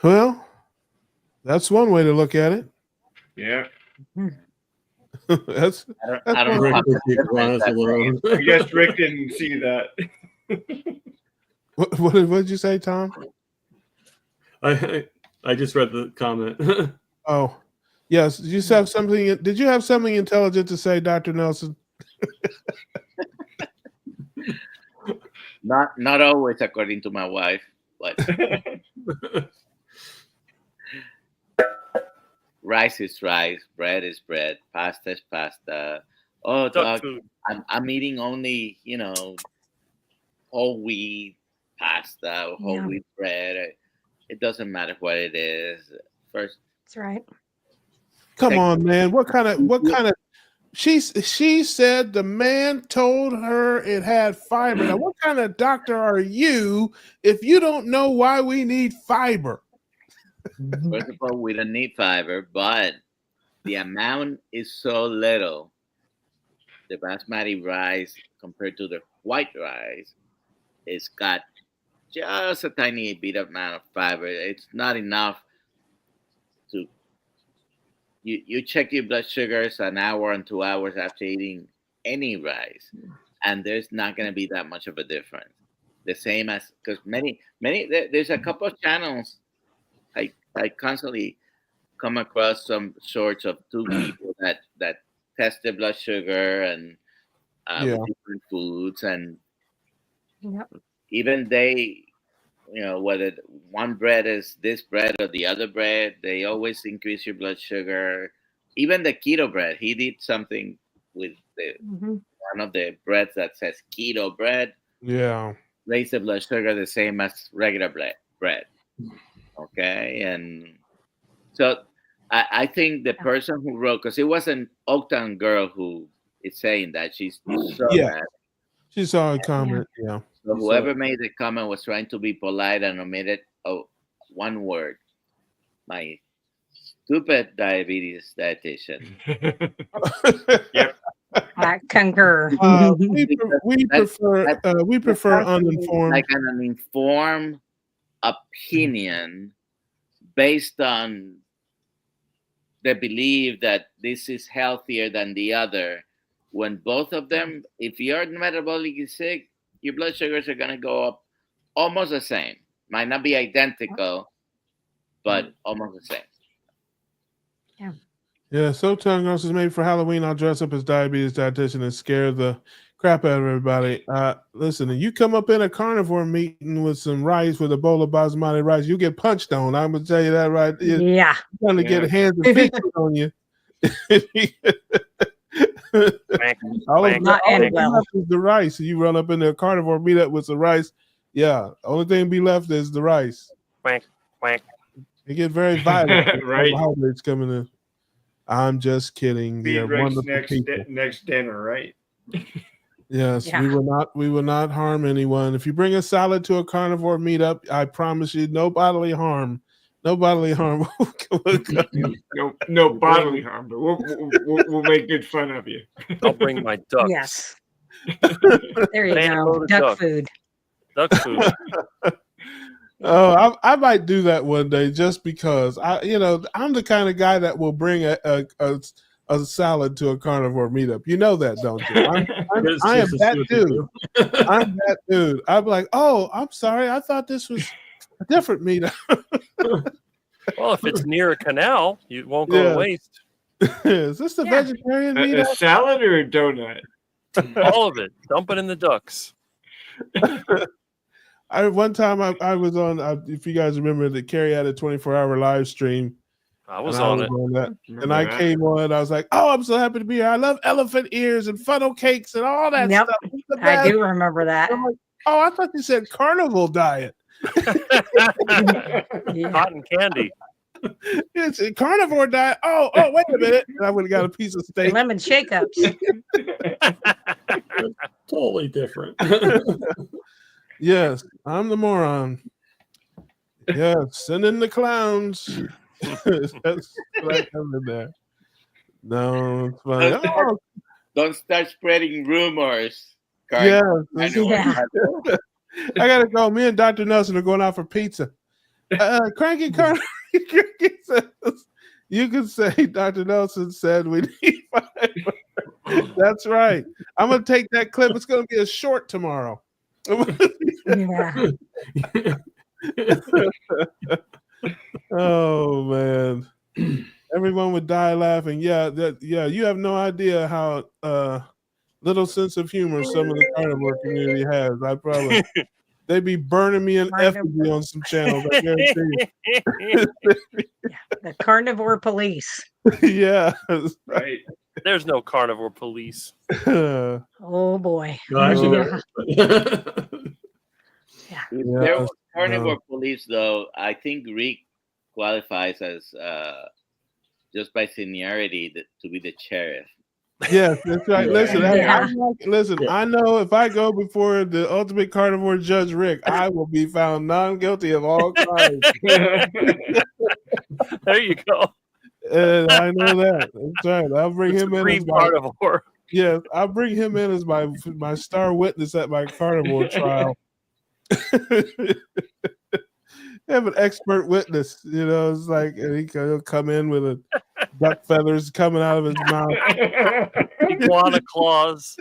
Well, that's one way to look at it. Yeah. that's I don't know. I guess Rick didn't see that. What did you say, Tom? I just read the comment. Oh. Yes. Did you have something intelligent to say, Dr. Nelson? Not always, according to my wife, but rice is rice, bread is bread, pasta is pasta. Oh, Duck dog, food. I'm eating only, whole wheat pasta or whole Yeah. wheat bread. It doesn't matter what it is. First, That's right. Come take- on, man. What kind of she said the man told her it had fiber. Now, what kind of doctor are you if you don't know why we need fiber? First of all, we don't need fiber, but the amount is so little. The basmati rice compared to the white rice, it's got just a tiny bit amount of fiber. It's not enough to you check your blood sugars an hour and 2 hours after eating any rice, and there's not going to be that much of a difference. The same as because there's a couple of channels I constantly come across some sorts of two people that test their blood sugar and Yeah. with different foods, and Yep. even they, whether one bread is this bread or the other bread, they always increase your blood sugar. Even the keto bread, he did something with hmm one of the breads that says keto bread, Yeah. raise the blood sugar the same as regular bread. Okay, and so I think the person who wrote, because it was an Oaktown girl who is saying that she saw Yeah. that. She saw a comment. Yeah. So whoever made the comment was trying to be polite and omitted one word. My stupid diabetes dietitian. Yep. I concur. We prefer uninformed. Like an informed opinion based on the belief that this is healthier than the other. When both of them, if you're metabolically sick, your blood sugars are going to go up almost the same. Might not be identical, but almost the same. Yeah, so tongue is made for Halloween. I'll dress up as diabetes dietitian and scare the crap out of everybody. Listen, you come up in a carnivore meeting with some rice, with a bowl of basmati rice, you get punched on. I'm gonna tell you that right. You're Yeah. trying to get hands and feet put on you. all of Not end you well. left is the rice. You run up in a carnivore meetup with some rice. Yeah, only thing be left is the rice. Quack, quack. They get very violent. Right. Carbohydrates coming in. I'm just kidding. Speed They're race wonderful people. next dinner, right? Yes, Yeah. we will not harm anyone. If you bring a salad to a carnivore meetup, I promise you, no bodily harm. No bodily harm. No bodily harm, but we'll make good fun of you. I'll bring my ducks. Yes. There you Fan go. loaded Duck duck. food. Duck food. Oh, I might do that one day just because I'm the kind of guy that will bring a salad to a carnivore meetup. You know that, don't you? I am that dude. I'm that dude. I'm like, oh, I'm sorry. I thought this was a different meetup. Well, if it's near a canal, you won't go to waste. Is this the vegetarian A meetup? salad or a donut? All of it. Dump it in the ducks. One time I was on. If you guys remember that Carrie had a 24-hour live stream. I was on it. That. And I came on. I was like, "Oh, I'm so happy to be here. I love elephant ears and funnel cakes and all that Yep. stuff." It's the I best." do remember that. I'm like, "Oh, I thought you said carnival diet." Yeah. Cotton candy. It's a carnivore diet. Oh, wait a minute. And I would have got a piece of steak. Lemon shake-ups. Totally different. Yes, I'm the moron. Yes, send in the clowns. That's what I come in there. No, it's funny. Oh, Don't start spreading rumors. yeah. I know Yeah. I gotta go. Me and Dr. Nelson are going out for pizza. Cranky Carney says, you can say Dr. Nelson said we need fiber. That's right. I'm gonna take that clip. It's gonna be a short tomorrow. Yeah. Oh man. Everyone would die laughing. Yeah, you have no idea how little sense of humor some of the carnivore community has, I probably they'd be burning me in effigy on some channels. I guarantee you. The carnivore police. Yeah. Right. There's no carnivore police. Oh boy. No, actually, No. there Yeah. If Yeah, there was no. carnivore police, though, I think Rick qualifies as just by seniority to be the sheriff. Yes, that's right. Yeah. Listen, hey, Yeah. listen. Yeah. I know if I go before the ultimate carnivore judge Rick, I will be found non-guilty of all crimes. There you go. And I know that. That's right. I'll bring him in as Supreme my carnivore. yes. I'll bring him in as my star witness at my carnivore trial. Have an expert witness, you know. It's like and he'll come in with a duck feathers coming out of his mouth. Iguana claws.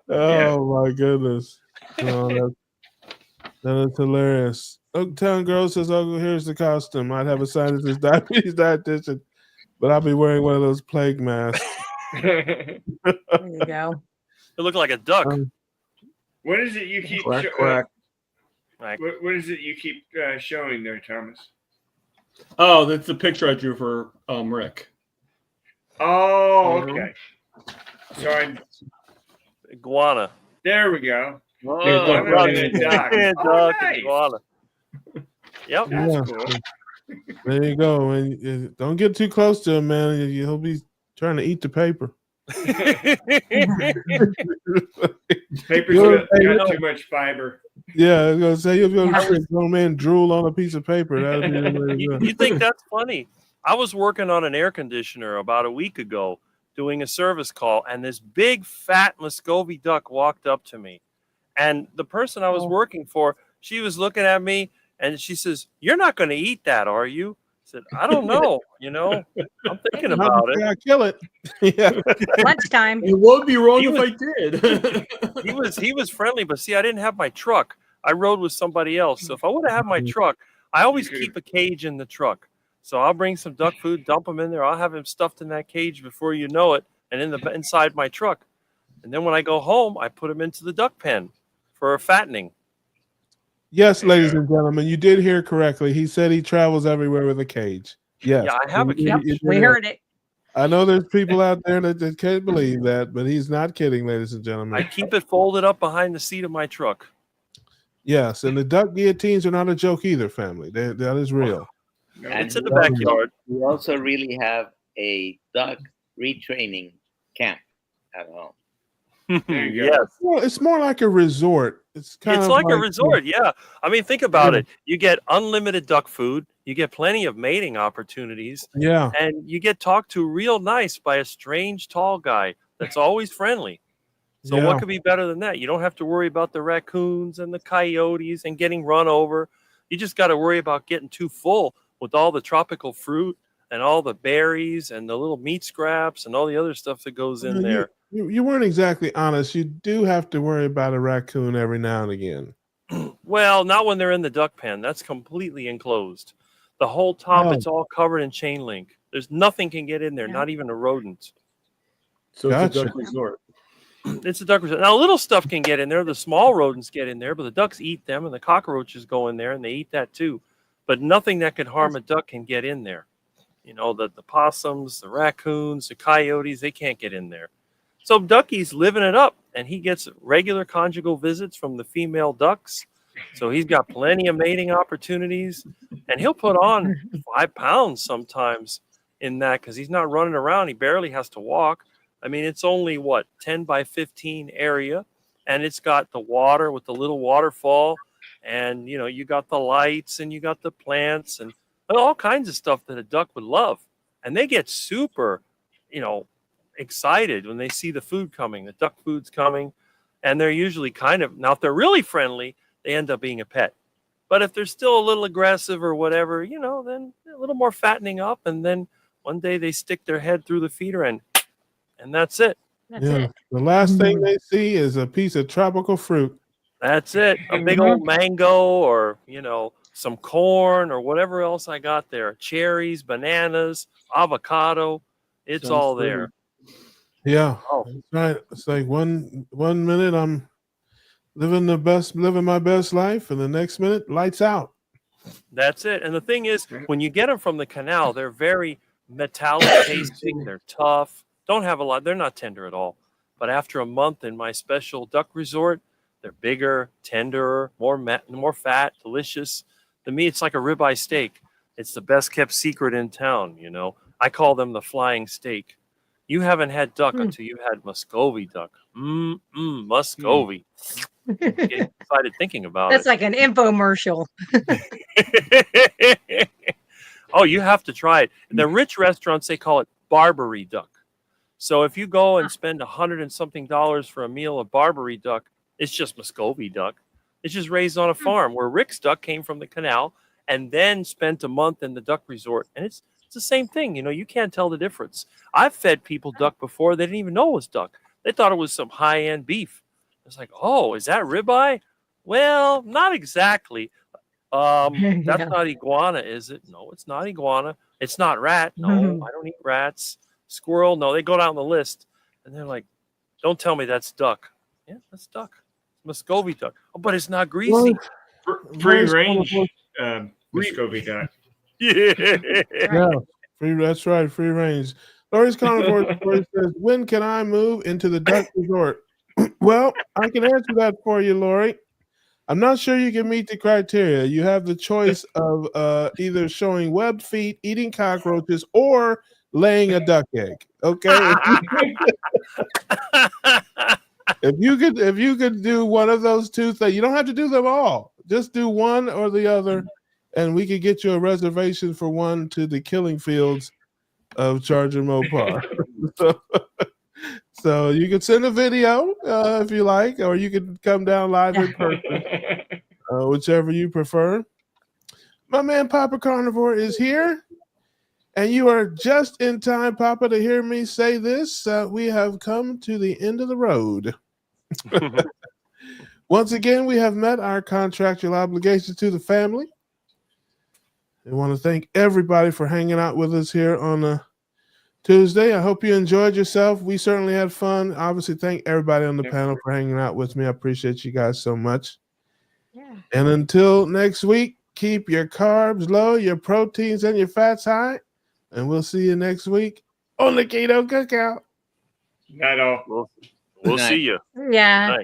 Oh my goodness! Oh, that is hilarious. Oaktown Girl says, "Oh, here's the costume. I'd have a sign that says diabetes dietitian, but I'll be wearing one of those plague masks." There you go. It looked like a duck. What is it you keep Quack, quack. Like, what is it you keep showing there, Thomas? Oh, that's the picture I drew for Rick. Oh, okay. So iguana. there we go. Oh, Yeah, I'm looking at duck. Oh, Duck and nice. iguana. Yep. That's Yeah. cool. There you go. And don't get too close to him, man. He'll be trying to eat the paper. Paper's got too much fiber. Yeah, I was gonna say you'll be able to see a grown man drool on a piece of paper. That'd be the way to go. You think that's funny? I was working on an air conditioner about a week ago doing a service call, and this big fat Muscovy duck walked up to me. And the person I was working for, she was looking at me and she says, "You're not going to eat that, are you?" I said, "I don't know. You know, I'm thinking about it." I kill it. Yeah. Lunchtime. It would be wrong He if was- I did. He was friendly, but see, I didn't have my truck. I rode with somebody else. So if I would have had my truck, I always keep a cage in the truck. So I'll bring some duck food, dump him in there. I'll have him stuffed in that cage before you know it, and inside my truck. And then when I go home, I put him into the duck pen for a fattening. Yes, ladies and gentlemen, you did hear correctly. He said he travels everywhere with a cage. Yes. Yeah, I have a cage. Yep, You we did heard it. I know there's people out there that can't believe that, but he's not kidding, ladies and I gentlemen. keep it folded up behind the seat of my truck. Yes, and the duck guillotines are not a joke either, family. That is real. No. And It's in the we also- backyard. We also really have a duck retraining camp at home. There you go. Yes. Well, it's more like a resort. It's kind It's of like a resort, yeah. I mean, think about it. You get unlimited duck food, you get plenty of mating opportunities, Yeah. and you get talked to real nice by a strange tall guy that's always friendly. So Yeah. what could be better than that? You don't have to worry about the raccoons and the coyotes and getting run over. You just got to worry about getting too full with all the tropical fruit and all the berries and the little meat scraps and all the other stuff that goes in there. You weren't exactly honest. You do have to worry about a raccoon every now and again. Well, not when they're in the duck pen. That's completely enclosed. The whole top, Oh. it's all covered in chain link. There's nothing can get in there, Yeah. not even a rodent. So it's Gotcha. a duck resort. It's a duck resort. Now, little stuff can get in there. The small rodents get in there, but the ducks eat them, and the cockroaches go in there, and they eat that too. But nothing that could harm a duck can get in there. You know, the possums, the raccoons, the coyotes, they can't get in there. So Ducky's living it up, and he gets regular conjugal visits from the female ducks. So he's got plenty of mating opportunities, and he'll put on 5 pounds sometimes in that because he's not running around. He barely has to walk. I mean, it's only 10 by 15 area, and it's got the water with the little waterfall, and you got the lights, and you got the plants, and all kinds of stuff that a duck would love. And they get super, excited when they see the food coming. The duck food's coming, and they're usually now if they're really friendly, they end up being a pet. But if they're still a little aggressive or whatever, then a little more fattening up, and then one day they stick their head through the feeder and that's it. That's Yeah. it. The last thing they see is a piece of tropical fruit. That's it. A big old mango or, some corn or whatever else I got there. Cherries, bananas, avocado. It's Sounds all fruity. there. Yeah, Oh, that's right. It's like one minute I'm living my best life, and the next minute lights out. that's it. And the thing is, when you get them from the canal, they're very metallic tasting. They're tough. Don't have a lot. They're not tender at all. But after a month in my special duck resort, they're bigger, tenderer, more fat, delicious. To me, it's like a ribeye steak. It's the best kept secret in town. You know, I call them the flying steak. You haven't had duck until you've had Muscovy duck. Muscovy. I'm getting excited thinking about That's it. like an infomercial. Oh, you have to try it. In the rich restaurants, they call it Barbary duck. So if you go and spend $100 and something for a meal of Barbary duck, it's just Muscovy duck. It's just raised on a farm where Rick's duck came from the canal and then spent a month in the duck resort. And it's the same thing. You know, you can't tell the difference. I've fed people duck before. They didn't even know it was duck. They thought it was some high-end beef. It's like, oh, is that ribeye? Well, not exactly. That's Yeah. not iguana, is it? No, it's not iguana. It's not rat. No, I don't eat rats. Squirrel. No, they go down the list and they're like, don't tell me that's duck. Yeah, that's duck. Muscovy duck. Oh, but it's not greasy. Free range Muscovy duck. Yeah. Yeah, that's right, free range. Lori's Carnivore Story says, when can I move into the duck resort? Well, I can answer that for you, Lori. I'm not sure you can meet the criteria. You have the choice of either showing webbed feet, eating cockroaches, or laying a duck egg. Okay, if you could do one of those two things, you don't have to do them all. Just do one or the other, and we could get you a reservation for one to the killing fields of Charger Mopar. So you could send a video if you like, or you could come down live in person, whichever you prefer. My man Papa Carnivore is here, and you are just in time, Papa, to hear me say this. We have come to the end of the road. Once again, we have met our contractual obligations to the family. I want to thank everybody for hanging out with us here on a Tuesday. I hope you enjoyed yourself. We certainly had fun. Obviously, thank everybody on the panel for hanging out with me. I appreciate you guys so much. Yeah. And until next week, keep your carbs low, your proteins and your fats high. And we'll see you next week on the Keto Cookout. Not all. We'll see you. Yeah. Night.